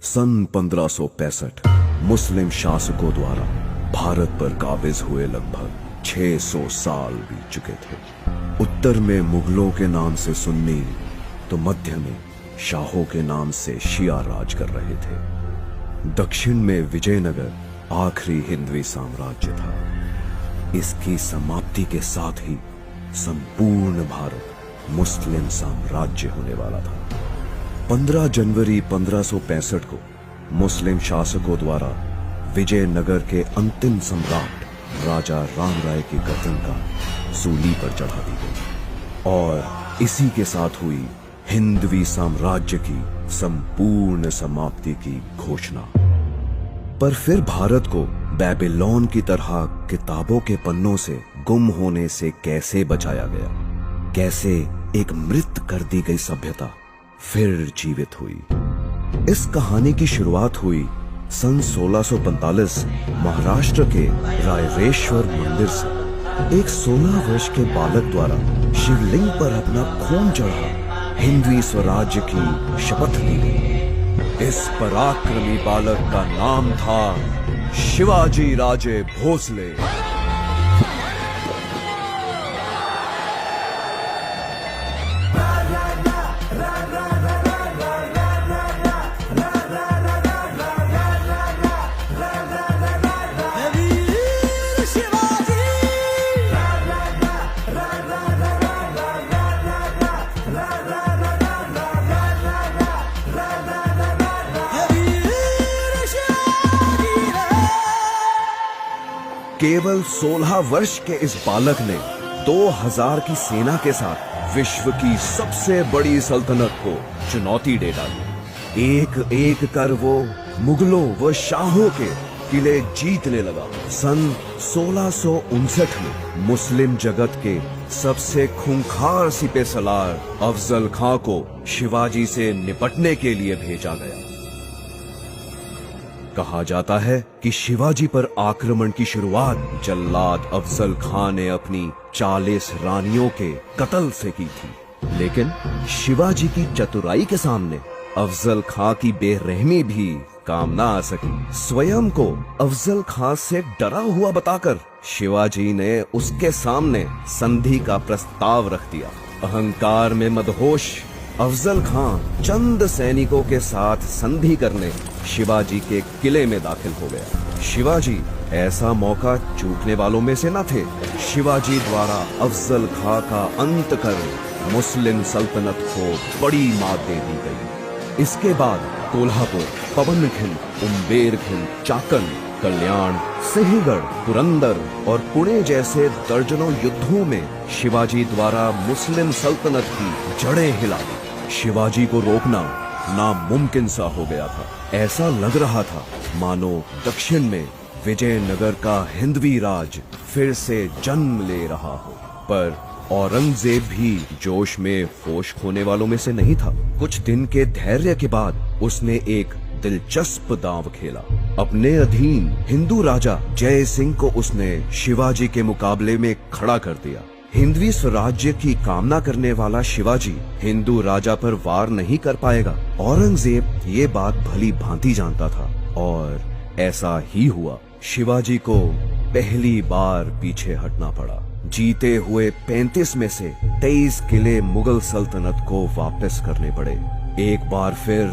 सन 1565 मुस्लिम शासकों द्वारा भारत पर काबिज हुए लगभग 600 साल बीत चुके थे। उत्तर में मुगलों के नाम से सुन्नी तो मध्य में शाहों के नाम से शिया राज कर रहे थे। दक्षिण में विजयनगर आखिरी हिंदवी साम्राज्य था। इसकी समाप्ति के साथ ही संपूर्ण भारत मुस्लिम साम्राज्य होने वाला था। 15 जनवरी 1565 को मुस्लिम शासकों द्वारा विजयनगर के अंतिम सम्राट राजा राम राय की गर्दन का सूली पर चढ़ा दी गई और इसी के साथ हुई हिंदवी साम्राज्य की संपूर्ण समाप्ति की घोषणा। पर फिर भारत को बेबीलोन की तरह किताबों के पन्नों से गुम होने से कैसे बचाया गया? कैसे एक मृत कर दी गई सभ्यता फिर जीवित हुई? इस कहानी की शुरुआत हुई सन 1645 महाराष्ट्र के रायरेश्वर मंदिर से। एक 16 वर्ष के बालक द्वारा शिवलिंग पर अपना खून चढ़ा हिंदवी स्वराज्य की शपथ ली गई। इस पराक्रमी बालक का नाम था शिवाजी राजे भोसले। केवल 16 वर्ष के इस बालक ने 2000 की सेना के साथ विश्व की सबसे बड़ी सल्तनत को चुनौती दे डाली। एक एक कर वो मुगलों व शाहों के किले जीतने लगा। सन 1659 में मुस्लिम जगत के सबसे खूंखार सिपहसालार अफजल खां को शिवाजी से निपटने के लिए भेजा गया। कहा जाता है कि शिवाजी पर आक्रमण की शुरुआत जल्लाद अफजल खां ने अपनी 40 रानियों के कत्ल से की थी, लेकिन शिवाजी की चतुराई के सामने अफजल खां की बेरहमी भी काम ना आ सकी। स्वयं को अफजल खां से डरा हुआ बताकर शिवाजी ने उसके सामने संधि का प्रस्ताव रख दिया। अहंकार में मदहोश अफजल खां चंद सैनिकों के साथ संधि करने शिवाजी के किले में दाखिल हो गया। शिवाजी ऐसा मौका चूकने वालों में से न थे। शिवाजी द्वारा अफजल खां का अंत कर मुस्लिम सल्तनत को बड़ी मात दे दी गई। इसके बाद कोल्हापुर, पवनखिंड, उम्बेरखिंड, चाकन, कल्याण, सिंहगढ़, पुरंदर और पुणे जैसे दर्जनों युद्धों में शिवाजी द्वारा मुस्लिम सल्तनत की जड़ें हिला दी। शिवाजी को रोकना नामुमकिन सा हो गया था। ऐसा लग रहा था मानो दक्षिण में विजयनगर का हिंदवी राज फिर से जन्म ले रहा हो। पर औरंगजेब भी जोश में होश खोने वालों में से नहीं था। कुछ दिन के धैर्य के बाद उसने एक दिलचस्प दांव खेला। अपने अधीन हिंदू राजा जय सिंह को उसने शिवाजी के मुकाबले में खड़ा कर दिया। हिंदवी स्वराज्य की कामना करने वाला शिवाजी हिंदू राजा पर वार नहीं कर पाएगा। औरंगजेब ये बात भली भांति जानता था और ऐसा ही हुआ। शिवाजी को पहली बार पीछे हटना पड़ा। जीते हुए 35 में से 23 किले मुगल सल्तनत को वापस करने पड़े। एक बार फिर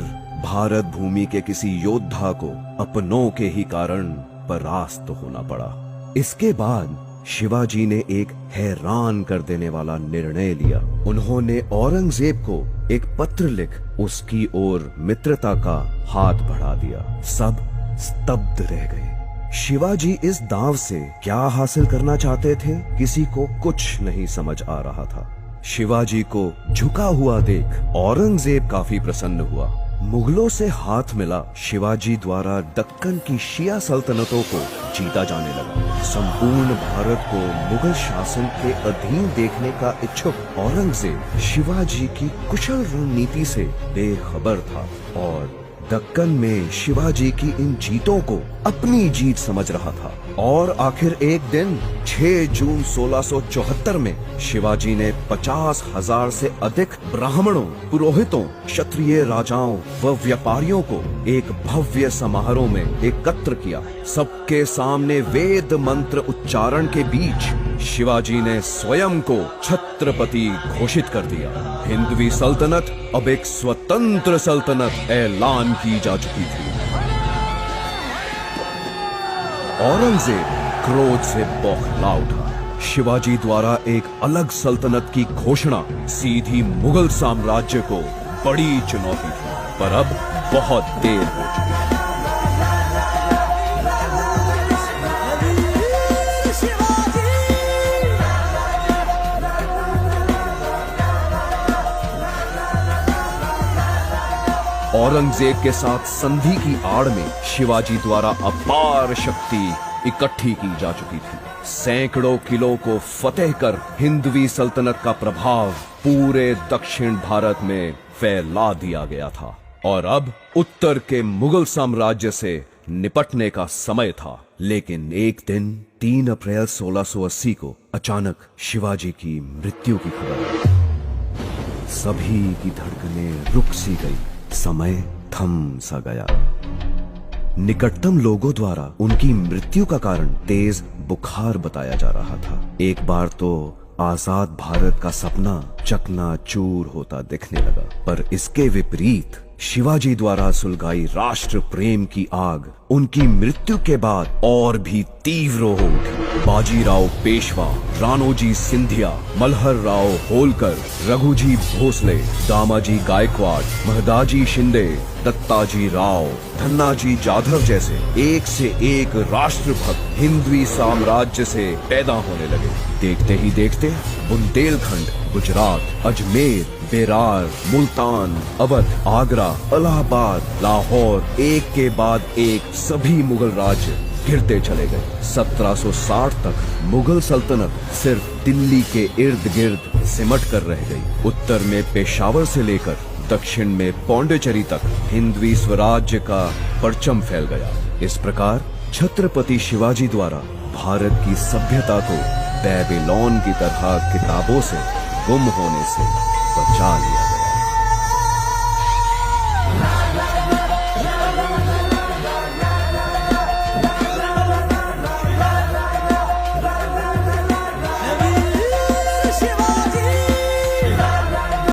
भारत भूमि के किसी योद्धा को अपनों के ही कारण परास्त होना पड़ा। इसके बाद शिवाजी ने एक हैरान कर देने वाला निर्णय लिया। उन्होंने औरंगजेब को एक पत्र लिख उसकी ओर मित्रता का हाथ बढ़ा दिया। सब स्तब्ध रह गए। शिवाजी इस दांव से क्या हासिल करना चाहते थे, किसी को कुछ नहीं समझ आ रहा था। शिवाजी को झुका हुआ देख औरंगजेब काफी प्रसन्न हुआ। मुगलों से हाथ मिला शिवाजी द्वारा दक्कन की शिया सल्तनतों को जीता जाने लगा। संपूर्ण भारत को मुगल शासन के अधीन देखने का इच्छुक औरंगजेब शिवाजी की कुशल रणनीति से बेखबर था और दक्कन में शिवाजी की इन जीतों को अपनी जीत समझ रहा था। और आखिर एक दिन 6 जून 1674 में शिवाजी ने 50,000 से अधिक ब्राह्मणों, पुरोहितों, क्षत्रिय राजाओं व व्यापारियों को एक भव्य समारोह में एकत्र किया। सबके सामने वेद मंत्र उच्चारण के बीच शिवाजी ने स्वयं को छत्रपति घोषित कर दिया। हिंदवी सल्तनत अब एक स्वतंत्र सल्तनत ऐलान की जा चुकी थी। औरंगजेब क्रोध से बौखला उठा। शिवाजी द्वारा एक अलग सल्तनत की घोषणा सीधी मुगल साम्राज्य को बड़ी चुनौती थी, पर अब बहुत देर हो चुकी। औरंगजेब के साथ संधि की आड़ में शिवाजी द्वारा अपार शक्ति इकट्ठी की जा चुकी थी। सैकड़ों किलों को फतेह कर हिंदवी सल्तनत का प्रभाव पूरे दक्षिण भारत में फैला दिया गया था और अब उत्तर के मुगल साम्राज्य से निपटने का समय था। लेकिन एक दिन 3 अप्रैल 1680 को अचानक शिवाजी की मृत्यु की खबर आई। सभी की धड़कनें रुक सी गई, समय थम सा गया। निकटतम लोगों द्वारा उनकी मृत्यु का कारण तेज बुखार बताया जा रहा था। एक बार तो आजाद भारत का सपना चकनाचूर होता दिखने लगा, पर इसके विपरीत शिवाजी द्वारा सुलगाई राष्ट्र प्रेम की आग उनकी मृत्यु के बाद और भी तीव्र हो उठी। बाजीराव पेशवा, राणोजी सिंधिया, मल्हर राव होलकर, रघुजी भोसले, दामाजी गायकवाड़, महदाजी शिंदे, दत्ताजी राव, धन्नाजी जाधव जैसे एक से एक राष्ट्रभक्त हिंदवी साम्राज्य से पैदा होने लगे। देखते ही देखते बुंदेलखंड, गुजरात, अजमेर, बेरार, मुल्तान, अवध, आगरा, इलाहाबाद, लाहौर, एक के बाद एक सभी मुगल राज्य गिरते चले गए। 1760 तक मुगल सल्तनत सिर्फ दिल्ली के इर्द गिर्द सिमट कर रह गई। उत्तर में पेशावर से लेकर दक्षिण में पौंडीचेरी तक हिंदवी स्वराज्य का परचम फैल गया। इस प्रकार छत्रपति शिवाजी द्वारा भारत की सभ्यता को बेबीलोन की तरह किताबों से गुम होने से बचा लिया।